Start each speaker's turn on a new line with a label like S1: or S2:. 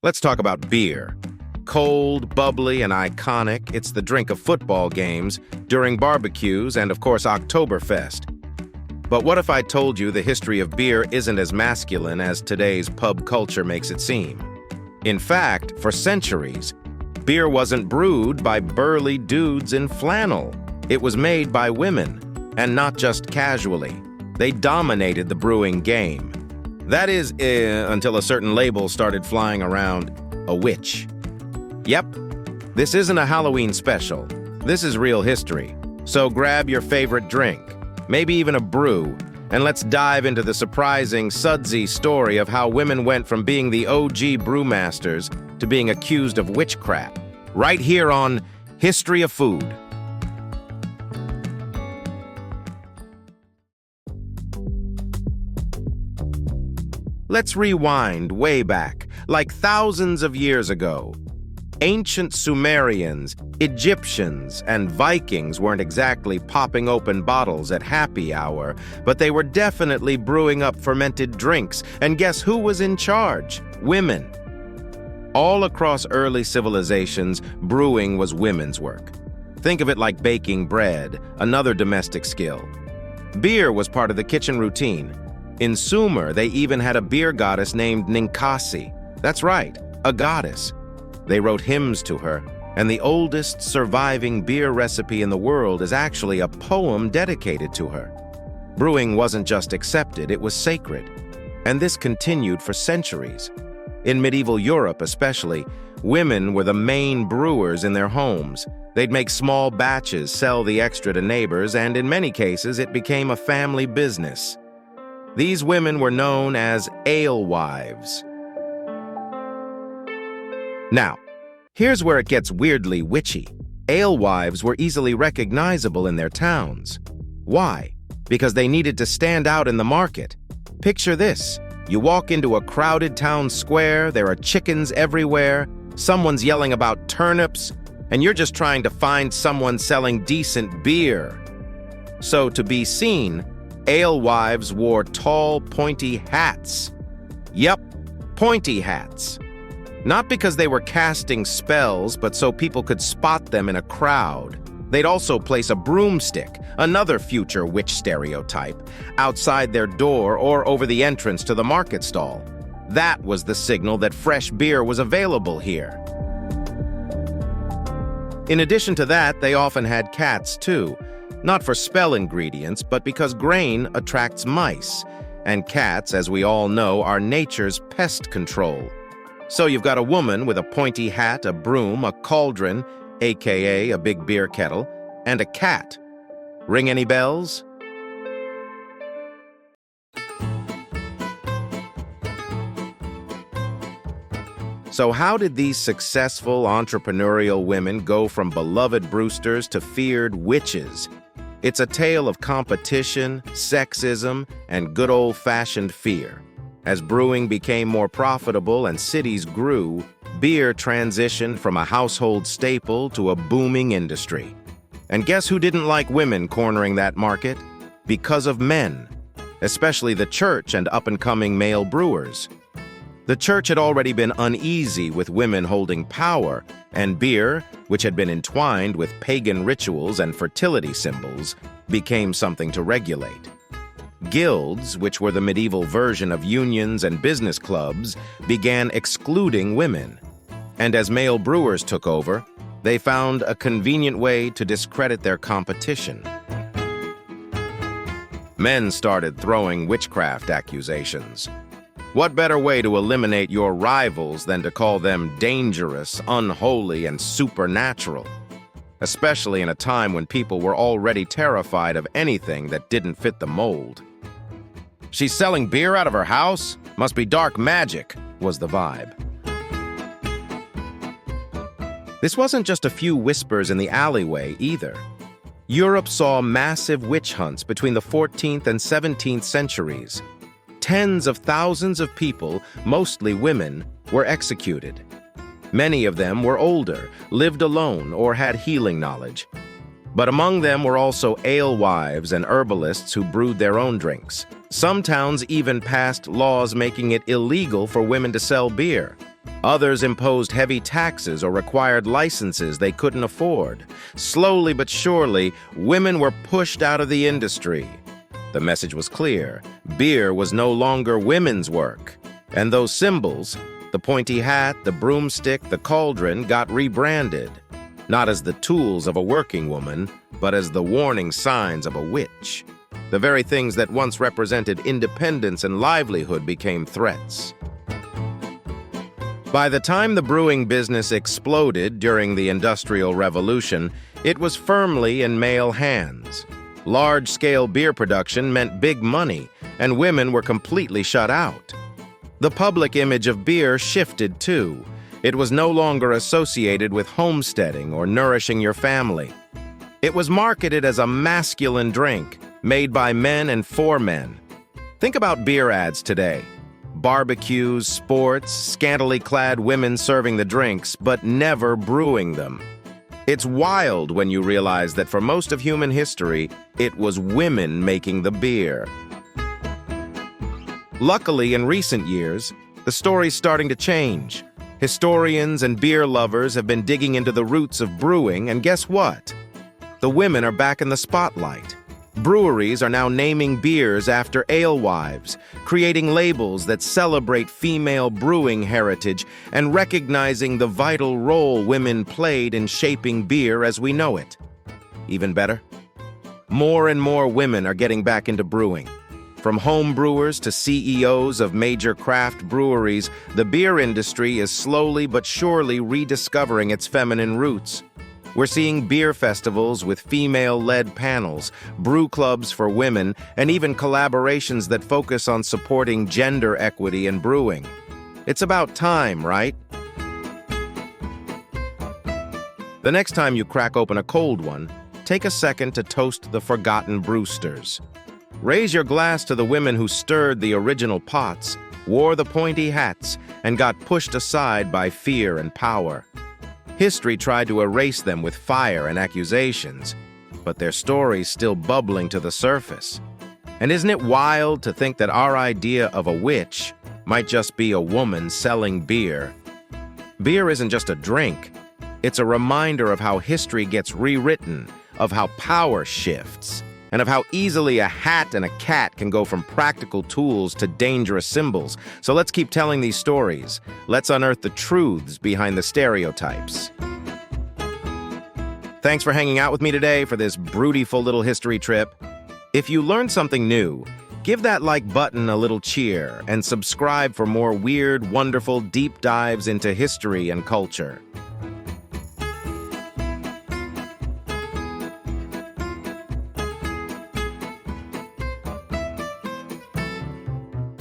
S1: Let's talk about beer. Cold, bubbly, and iconic, it's the drink of football games, during barbecues, and of course Oktoberfest. But what if I told you the history of beer isn't as masculine as today's pub culture makes it seem? In fact, for centuries, beer wasn't brewed by burly dudes in flannel. It was made by women, and not just casually. They dominated the brewing game. That is, until a certain label started flying around, a witch. Yep, this isn't a Halloween special. This is real history. So grab your favorite drink, maybe even a brew, and let's dive into the surprising, sudsy story of how women went from being the OG brewmasters to being accused of witchcraft, right here on History of Food. Let's rewind way back, like thousands of years ago. Ancient Sumerians, Egyptians, and Vikings weren't exactly popping open bottles at happy hour, but they were definitely brewing up fermented drinks. And guess who was in charge? Women. All across early civilizations, brewing was women's work. Think of it like baking bread, another domestic skill. Beer was part of the kitchen routine. In Sumer, they even had a beer goddess named Ninkasi. That's right, a goddess. They wrote hymns to her, and the oldest surviving beer recipe in the world is actually a poem dedicated to her. Brewing wasn't just accepted, it was sacred. And this continued for centuries. In medieval Europe especially, women were the main brewers in their homes. They'd make small batches, sell the extra to neighbors, and in many cases it became a family business. These women were known as alewives. Now, here's where it gets weirdly witchy. Alewives were easily recognizable in their towns. Why? Because they needed to stand out in the market. Picture this. You walk into a crowded town square, there are chickens everywhere, someone's yelling about turnips, and you're just trying to find someone selling decent beer. So to be seen, alewives wore tall, pointy hats. Yep, pointy hats. Not because they were casting spells, but so people could spot them in a crowd. They'd also place a broomstick, another future witch stereotype, outside their door or over the entrance to the market stall. That was the signal that fresh beer was available here. In addition to that, they often had cats too. Not for spell ingredients, but because grain attracts mice. And cats, as we all know, are nature's pest control. So you've got a woman with a pointy hat, a broom, a cauldron, aka a big beer kettle, and a cat. Ring any bells? So how did these successful entrepreneurial women go from beloved Brewsters to feared witches? It's a tale of competition, sexism, and good old-fashioned fear. As brewing became more profitable and cities grew, beer transitioned from a household staple to a booming industry. And guess who didn't like women cornering that market? Because of men, especially the church and up-and-coming male brewers. The church had already been uneasy with women holding power, and beer, which had been entwined with pagan rituals and fertility symbols, became something to regulate. Guilds, which were the medieval version of unions and business clubs, began excluding women. And as male brewers took over, they found a convenient way to discredit their competition. Men started throwing witchcraft accusations. What better way to eliminate your rivals than to call them dangerous, unholy, and supernatural? Especially in a time when people were already terrified of anything that didn't fit the mold. She's selling beer out of her house? Must be dark magic, was the vibe. This wasn't just a few whispers in the alleyway either. Europe saw massive witch hunts between the 14th and 17th centuries. Tens of thousands of people, mostly women, were executed. Many of them were older, lived alone, or had healing knowledge. But among them were also alewives and herbalists who brewed their own drinks. Some towns even passed laws making it illegal for women to sell beer. Others imposed heavy taxes or required licenses they couldn't afford. Slowly but surely, women were pushed out of the industry. The message was clear. Beer was no longer women's work. And those symbols, the pointy hat, the broomstick, the cauldron, got rebranded. Not as the tools of a working woman, but as the warning signs of a witch. The very things that once represented independence and livelihood became threats. By the time the brewing business exploded during the Industrial Revolution, it was firmly in male hands. Large-scale beer production meant big money, and women were completely shut out. The public image of beer shifted too. It was no longer associated with homesteading or nourishing your family. It was marketed as a masculine drink, made by men and for men. Think about beer ads today. Barbecues, sports, scantily clad women serving the drinks, but never brewing them. It's wild when you realize that for most of human history, it was women making the beer. Luckily, in recent years, the story's starting to change. Historians and beer lovers have been digging into the roots of brewing, and guess what? The women are back in the spotlight. Breweries are now naming beers after alewives, creating labels that celebrate female brewing heritage and recognizing the vital role women played in shaping beer as we know it. Even better, more and more women are getting back into brewing. From home brewers to CEOs of major craft breweries, the beer industry is slowly but surely rediscovering its feminine roots. We're seeing beer festivals with female-led panels, brew clubs for women, and even collaborations that focus on supporting gender equity in brewing. It's about time, right? The next time you crack open a cold one, take a second to toast the forgotten Brewsters. Raise your glass to the women who stirred the original pots, wore the pointy hats, and got pushed aside by fear and power. History tried to erase them with fire and accusations, but their story's still bubbling to the surface. And isn't it wild to think that our idea of a witch might just be a woman selling beer? Beer isn't just a drink. It's a reminder of how history gets rewritten, of how power shifts, and of how easily a hat and a cat can go from practical tools to dangerous symbols. So let's keep telling these stories. Let's unearth the truths behind the stereotypes. Thanks for hanging out with me today for this beautiful little history trip. If you learned something new, give that like button a little cheer and subscribe for more weird, wonderful deep dives into history and culture.